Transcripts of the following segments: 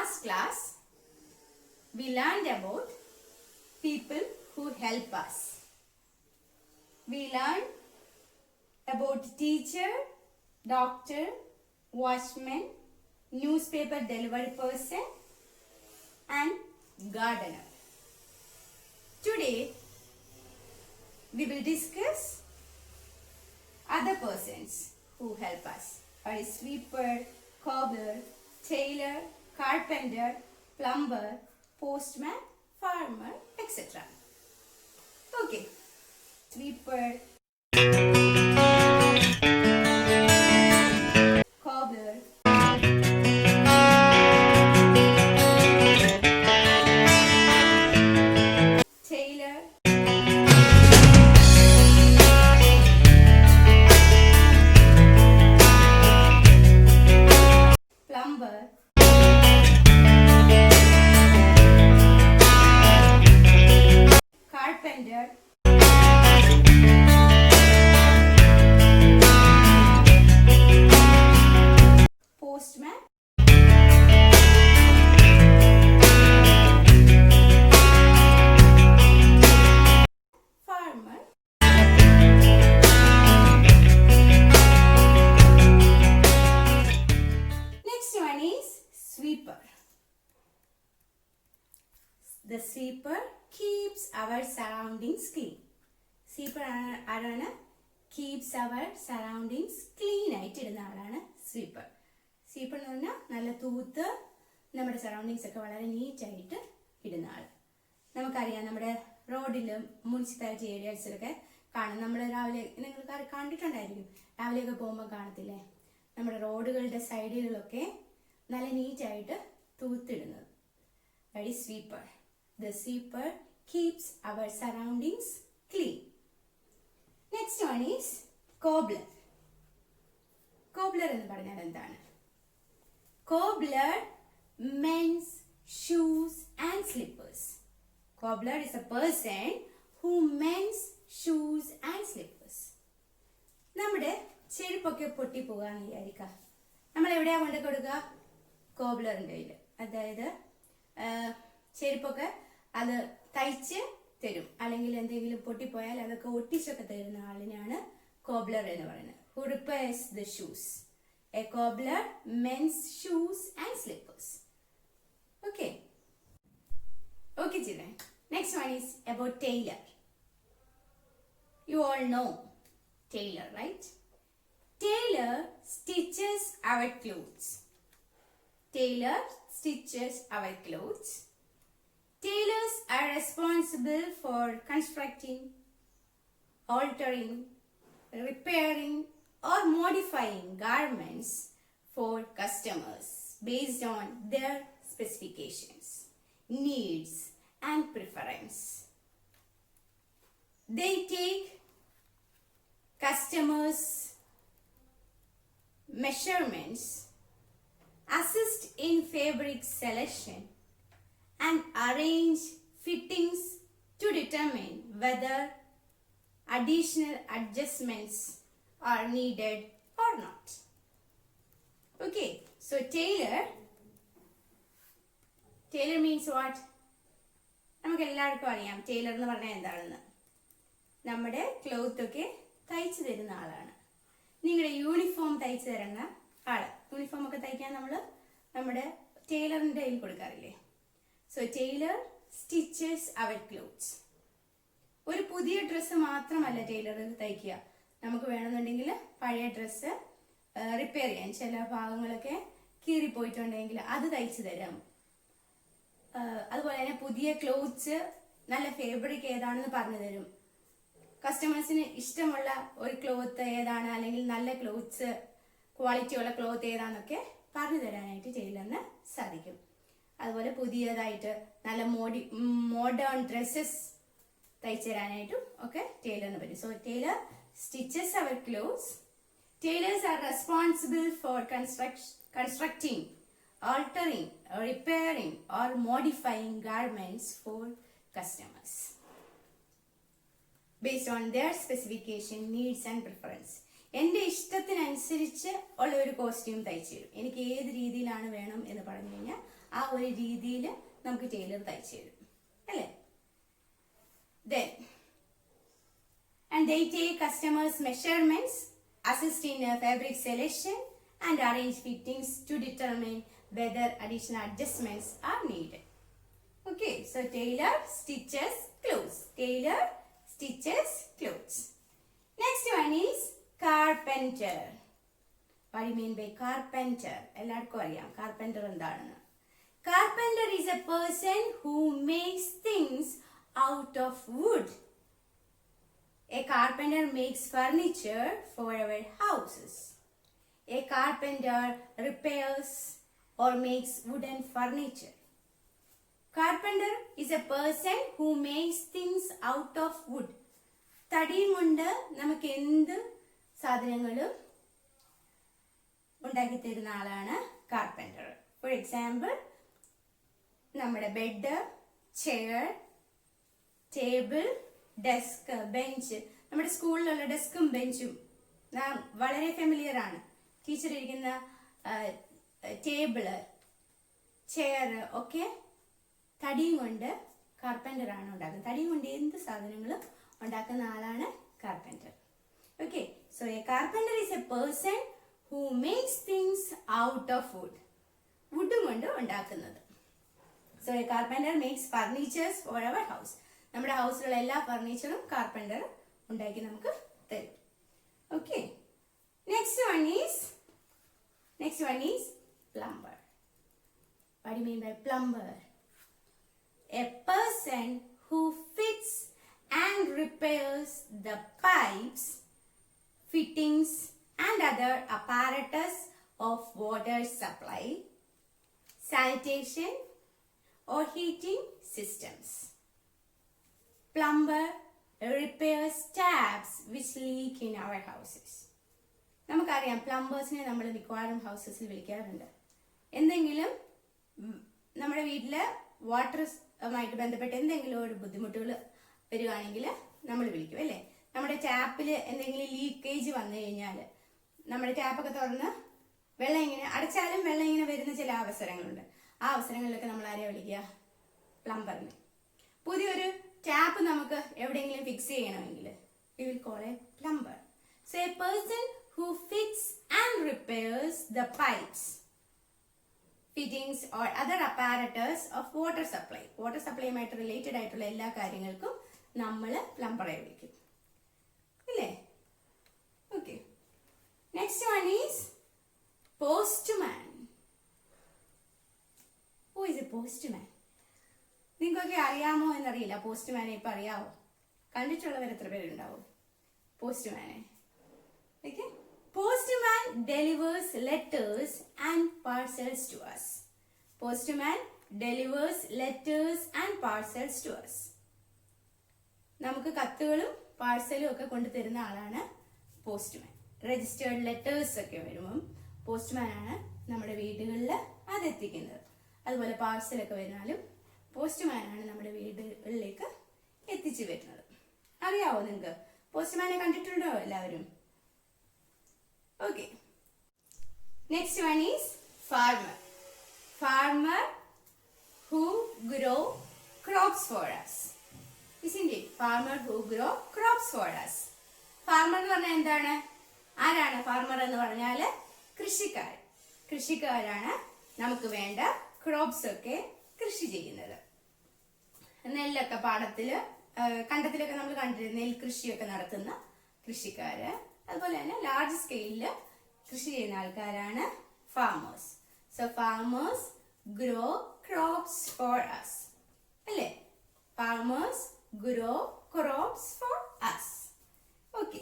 last class, we learned about people who help us. We learned about teacher, doctor, watchman, newspaper delivery person, and gardener. Today, we will discuss other persons who help us. A sweeper, cobbler, tailor, carpenter, plumber, postman, farmer, etc. Okay, sweeper, cobbler, tailor, plumber, carpenter, postman, farmer. Next one is sweeper. The sweeper keeps our surroundings clean. Sweeper ആരാണ്? Keeps our surroundings clean ആയിട്ട് ഇടുന്ന ആളാണ് sweeper. Sweeper എന്ന് പറഞ്ഞാൽ നല്ല തൂത്ത് നമ്മുടെ surroundings ഒക്കെ വളരെ നീറ്റ് ആയിട്ട് ഇടുന്ന ആൾ. നമുക്കറിയാം നമ്മുടെ റോഡിലും മുനിസിപ്പാലിറ്റി ഏരിയാസിലൊക്കെ കാണും. നമ്മൾ രാവിലെ നിങ്ങൾ കണ്ടിട്ടുണ്ടായിരിക്കും, രാവിലെയൊക്കെ പോകുമ്പോൾ കാണത്തില്ലേ നമ്മുടെ റോഡുകളുടെ സൈഡുകളിലൊക്കെ നല്ല നീറ്റായിട്ട് തൂത്തിടുന്നത്. That is sweeper. The sweeper keeps our surroundings clean. Next one is cobbler. Cobbler എന്ന് പറഞ്ഞാൽ എന്താണ്? Cobbler mends shoes and slippers. Cobbler is a person who mends shoes and slippers. നമ്മുടെ ചെരുപ്പൊക്കെ പൊട്ടിപ്പോകാന്ന് വിചാരിക്കുക. നമ്മൾ എവിടെയാ കൊണ്ട് കൊടുക്കുക? കോബ്ലറിന്റെ കയ്യിൽ. അതായത് ചെരുപ്പൊക്കെ അത് തയ്ച്ച് തരും, അല്ലെങ്കിൽ എന്തെങ്കിലും പൊട്ടിപ്പോയാൽ അതൊക്കെ ഒട്ടിച്ചൊക്കെ തരുന്ന ആളിനാണ് കോബ്ലർ എന്ന് പറയുന്നത്. Who repairs the shoes. A cobbler mends shoes and slippers. Okay. Okay, children. Next one is about tailor. You all know tailor, right? Tailor stitches our clothes. Tailor stitches our clothes. Tailors are responsible for constructing, altering, repairing, or modifying garments for customers based on their specifications, needs, and preference. They take customers' measurements, assist in fabric selection, and arrange fittings to determine whether additional adjustments are needed or not. Okay, so tailor means what? നമുക്ക് എല്ലാവർക്കും അറിയാം Taylor എന്ന് പറഞ്ഞാൽ എന്താണെന്ന്. നമ്മുടെ cloth ഒക്കെ തയ്ച്ചു തരുന്ന ആളാണ്. നിങ്ങളുടെ യൂണിഫോം തയ്ച്ചു തരുന്ന ആള്. യൂണിഫോം ഒക്കെ തയ്ക്കാൻ നമ്മൾ നമ്മുടെ ടൈലറിന്റെ കയ്യിൽ കൊടുക്കാറില്ലേ? So tailor stitches our clothes. ഒരു പുതിയ ഡ്രസ്സ് മാത്രമല്ല ടൈലർ തയ്ക്കുക. നമുക്ക് വേണമെന്നുണ്ടെങ്കിൽ പഴയ ഡ്രസ്സ് റിപ്പയർ ചെയ്യാൻ, ചില ഭാഗങ്ങളൊക്കെ കീറിപ്പോയിട്ടുണ്ടെങ്കിൽ അത് തയ്ച്ചു തരാം. അതുപോലെ തന്നെ പുതിയ ക്ലോത്ത്സ്, നല്ല ഫാബ്രിക് ഏതാണെന്ന് പറഞ്ഞു തരും. കസ്റ്റമേഴ്സിന് ഇഷ്ടമുള്ള ഒരു ക്ലോത്ത് ഏതാണ്, അല്ലെങ്കിൽ നല്ല ക്ലോത്ത്സ്, ക്വാളിറ്റി ഉള്ള ക്ലോത്ത് ഏതാണെന്നൊക്കെ പറഞ്ഞു തരാനായിട്ട് ടൈലറിന് സാധിക്കും. അതുപോലെ പുതിയതായിട്ട് നല്ല മോഡേൺ ഡ്രസ്സസ് തയ്ച്ചു തരാനായിട്ടും ഒക്കെ ടൈലറിന് പറ്റും. So tailor stitches our clothes. Tailors are responsible for constructing, altering, repairing, or modifying garments for customers based on their specification, needs, and preference. എൻ്റെ ഇഷ്ടത്തിനനുസരിച്ച് ഉള്ള ഒരു കോസ്റ്റ്യൂം തയ്ച്ചു തരും. എനിക്ക് ഏത് രീതിയിലാണ് വേണം എന്ന് പറഞ്ഞു കഴിഞ്ഞാൽ ആ ഒരു രീതിയിൽ നമുക്ക് ടൈലർ തയ്ച്ചു തരും, അല്ലേ? Then, and they take customers' measurements, assist in fabric selection, and arrange fittings to determine whether additional adjustments are needed. Okay, so tailor stitches clothes. Tailor stitches clothes. Next one is carpenter. What do you mean by carpenter? എല്ലാവർക്കും അറിയാം carpenter എന്താണെന്ന്. Carpenter is a person who makes things out of wood. A carpenter makes furniture for our houses. A carpenter repairs or makes wooden furniture. Carpenter is a person who makes things out of wood. തടിയും കൊണ്ട് നമുക്ക് എന്ത് സാധനങ്ങളും ഉണ്ടാക്കി തരുന്ന ആളാണ് carpenter. For example, നമ്മുടെ bed, chair, table, desk, bench. നമ്മുടെ സ്കൂളിലുള്ള ഡെസ്കും ബെഞ്ചും വളരെ ഫെമിലിയർ ആണ്. ടീച്ചർ ഇരിക്കുന്ന ടേബിള്, ചെയർ ഒക്കെ തടിയും കൊണ്ട് കാർപ്പൻ്റർ ആണ് ഉണ്ടാക്കുന്നത്. തടിയും കൊണ്ട് എന്ത് സാധനങ്ങളും ഉണ്ടാക്കുന്ന ആളാണ് carpenter. Okay, so a carpenter is a person who makes things out of wood. വുഡും കൊണ്ട് ഉണ്ടാക്കുന്നത്. So a carpenter makes furnitures for our house. നമ്മുടെ ഹൗസിലുള്ള എല്ലാ ഫർണിച്ചറും കാർപ്പൻ്റർ ഉണ്ടാക്കി നമുക്ക് തരും. Okay, next one is plumber. What do you mean by plumber? A person who fits and repairs the pipes, fittings and other apparatus of water supply, sanitation or heating systems. Plumber repairs taps which leak in our houses. നമുക്കറിയാം, പ്ലംബേഴ്സിനെ നമ്മൾ മിക്കവാറും ഹൗസസിൽ വിളിക്കാറുണ്ട്. എന്തെങ്കിലും നമ്മുടെ വീട്ടില് വാട്ടറുമായിട്ട് ബന്ധപ്പെട്ട് എന്തെങ്കിലും ഒരു ബുദ്ധിമുട്ടുകൾ വരികയാണെങ്കിൽ നമ്മൾ വിളിക്കും, അല്ലേ? നമ്മുടെ ടാപ്പിൽ എന്തെങ്കിലും ലീക്കേജ് വന്നു കഴിഞ്ഞാൽ നമ്മുടെ ടാപ്പൊക്കെ തുറന്ന് വെള്ളം ഇങ്ങനെ അടച്ചാലും വെള്ളം ഇങ്ങനെ വരുന്ന ചില അവസരങ്ങളുണ്ട്. ആ അവസരങ്ങളിലൊക്കെ നമ്മൾ ആരെയാണ് വിളിക്കുക? പ്ലംബറിനെ. പുതിയൊരു ടാപ്പ് നമുക്ക് എവിടെയെങ്കിലും ഫിക്സ് ചെയ്യണമെങ്കിൽ we will call a plumber. So a person who fits and repairs the pipes, fittings or other apparatus of water supply. വാട്ടർ സപ്ലൈയുമായിട്ട് റിലേറ്റഡ് ആയിട്ടുള്ള എല്ലാ കാര്യങ്ങൾക്കും നമ്മൾ പ്ലംബറെ വിളിക്കും, ഇല്ലേ? Okay, next one is postman. Who is a postman? നിങ്ങൾക്കൊക്കെ അറിയാമോ എന്നറിയില്ല. പോസ്റ്റ്മാനെ ഇപ്പം അറിയാവോ? കണ്ടിട്ടുള്ളവർ എത്ര പേരുണ്ടാവും പോസ്റ്റ്മാനെ? Okay, postman delivers letters and parcels to us. Postman delivers letters and parcels to us. നമുക്ക് കത്തുകളും പാഴ്സലും ഒക്കെ കൊണ്ടുതരുന്ന ആളാണ് പോസ്റ്റ്മാൻ. രജിസ്റ്റേർഡ് ലെറ്റേഴ്സ് ഒക്കെ വരുമ്പം പോസ്റ്റ്മാൻ ആണ് നമ്മുടെ വീടുകളിൽ അതെത്തിക്കുന്നത്. അതുപോലെ പാഴ്സലൊക്കെ വരുന്നാലും പോസ്റ്റ്മാൻ ആണ് നമ്മുടെ വീടുകളിലേക്ക് എത്തിച്ചു വരുന്നത്. അറിയാവോ നിങ്ങൾക്ക്? പോസ്റ്റ്മാനെ കണ്ടിട്ടുണ്ടോ എല്ലാവരും? Okay. Next one is farmer. Farmer who grow crops for us. Isn't it? Farmer who grow crops for us. Farmer എന്ന് പറഞ്ഞാൽ എന്താണ്? ആരാണ് farmer എന്ന് പറഞ്ഞാൽ? കൃഷിക്കാരൻ. കൃഷിക്കാരാണ് നമുക്ക് വേണ്ട ക്രോപ്സ് ഒക്കെ കൃഷി ചെയ്യുന്നത്. നെല്ലൊക്കെ പാടത്തില് കണ്ടത്തിലൊക്കെ നമ്മൾ കണ്ടിരുന്ന നെൽകൃഷിയൊക്കെ നടത്തുന്ന കൃഷിക്കാര്. അതുപോലെ തന്നെ ലാർജ് സ്കെയിലില് കൃഷി ചെയ്യുന്ന ആൾക്കാരാണ് farmers. So farmers grow crops for us, അല്ലേ? Farmers grow crops for us. Okay,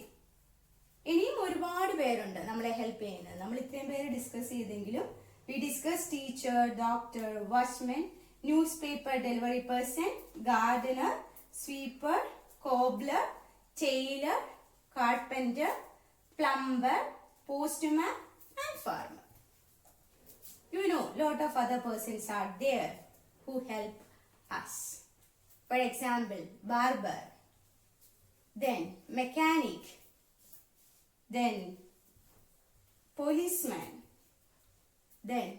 ഇനിയും ഒരുപാട് പേരുണ്ട് നമ്മളെ ഹെൽപ്പ് ചെയ്യുന്നത്. നമ്മൾ ഇത്രയും പേര് ഡിസ്കസ് ചെയ്തെങ്കിലും we discuss teacher, doctor, watchman, newspaper delivery person, gardener, sweeper, cobbler, tailor, carpenter, plumber, postman and farmer. You know, lot of other persons are there who help us. For example, barber, then mechanic, then policeman, then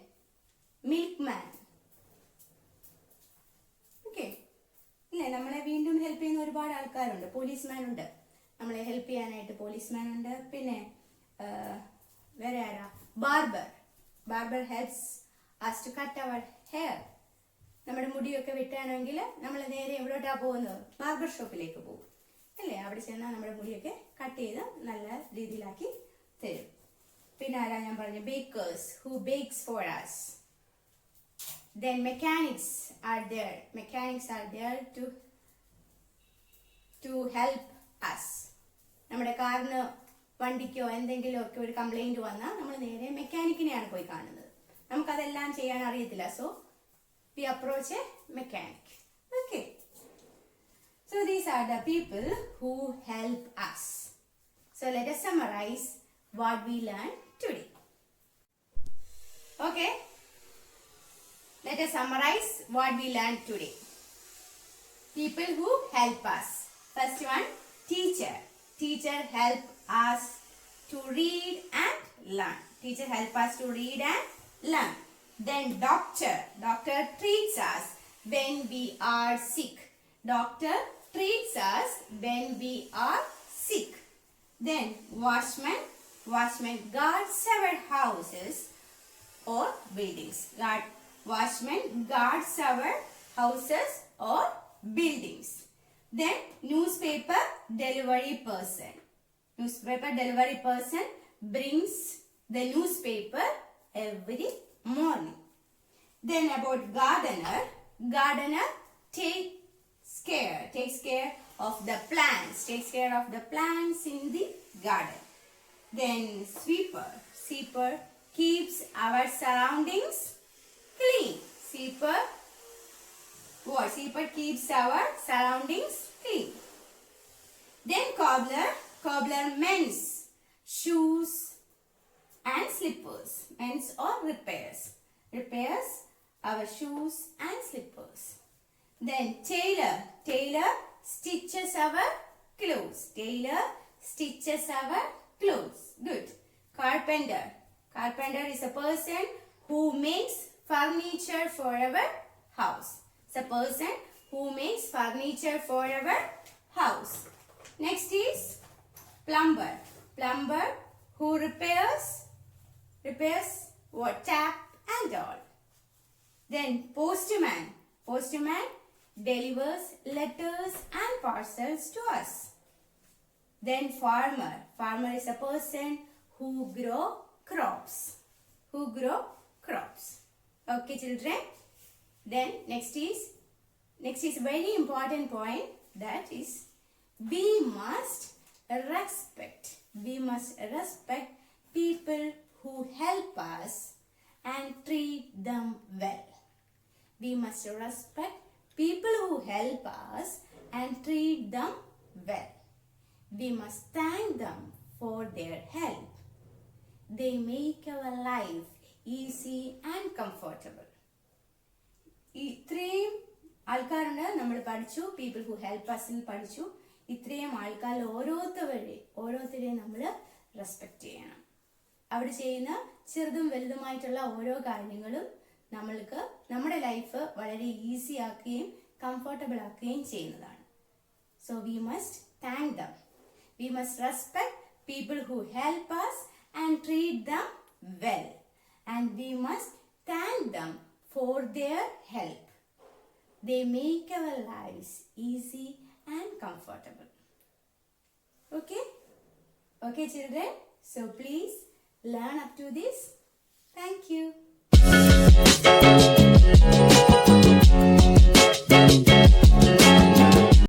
milkman. Okay, ഇല്ലേ, നമ്മളെ വീണ്ടും help ചെയ്യുന്ന ഒരുപാട് ആൾക്കാരുണ്ട്. Policeman ഉണ്ട്, നമ്മളെ help ചെയ്യാനായിട്ട് policeman ഉണ്ട്. പിന്നെ വേറെ ആരാ? Barber helps us to cut our hair. നമ്മുടെ മുടിയൊക്കെ വെട്ടാണെങ്കിൽ നമ്മൾ നേരെ എവിടോട്ടാ പോകുന്നത്? ബാർബർ ഷോപ്പിലേക്ക് പോകും അല്ലേ? അവിടെ ചെന്നാൽ നമ്മുടെ മുടിയൊക്കെ കട്ട് ചെയ്ത് നല്ല രീതിയിലാക്കി തരും. പിന്നെ ആരാ ഞാൻ പറഞ്ഞു? Bakers, who bakes for us. Then mechanics are there to help us. നമ്മുടെ കാറിന് വണ്ടിക്കോ എന്തെങ്കിലും ഒക്കെ ഒരു കംപ്ലൈന്റ് വന്നാൽ നമ്മൾ നേരെ മെക്കാനിക്കിനെയാണ് പോയി കാണുന്നത്. നമുക്കതെല്ലാം ചെയ്യാൻ അറിയത്തില്ല. So we approach a mechanic. Okay, so these are the people who help us. So let us summarize what we learned today. Okay, let us summarize what we learned today. People who help us. First one, teacher. Teacher help us to read and learn. Teacher help us to read and learn. Then doctor. Doctor treats us when we are sick. Doctor treats us when we are sick. Then watchman. Watchman guards our houses or buildings. Watchman guards our houses or buildings. Then newspaper delivery person. Newspaper delivery person brings the newspaper every morning. Then about gardener. Gardener takes care of the plants. Takes care of the plants in the garden. Then sweeper. Sweeper keeps our surroundings clean. Sweeper keeps our surroundings clean. Then cobbler. Cobbler mends shoes and slippers. Mends or repairs our shoes and slippers. Then tailor. Tailor stitches our clothes. Tailor stitches our clothes. Good. Carpenter. Carpenter is a person who makes furniture for our house. It's a person who makes furniture for our house. Next is plumber. Plumber who repairs what? Tap and all. Then postman. Postman delivers letters and parcels to us. Then farmer. Farmer is a person who grow crops. Okay, children. Then next is very important point, that is we must respect people who help us and treat them well. We must respect people who help us and treat them well. We must thank them for their help. They make our life easy and comfortable. ഇത്രയും ആൾക്കാരുണ്ട്, നമ്മൾ പഠിച്ചു. People who help അസിൽ പഠിച്ചു. ഇത്രയും ആൾക്കാരിൽ ഓരോരുത്തരെയും നമ്മൾ respect ചെയ്യണം. അവർ ചെയ്യുന്ന ചെറുതും വലുതുമായിട്ടുള്ള ഓരോ കാര്യങ്ങളും നമ്മൾക്ക് നമ്മുടെ ലൈഫ് വളരെ ഈസി ആക്കുകയും കംഫർട്ടബിൾ ആക്കുകയും ചെയ്യുന്നതാണ്. So we must thank dum. We must respect people who help us and treat them well. And we must thank them for their help. They make our lives easy and comfortable. Okay? Okay, children? So please learn up to this. Thank you.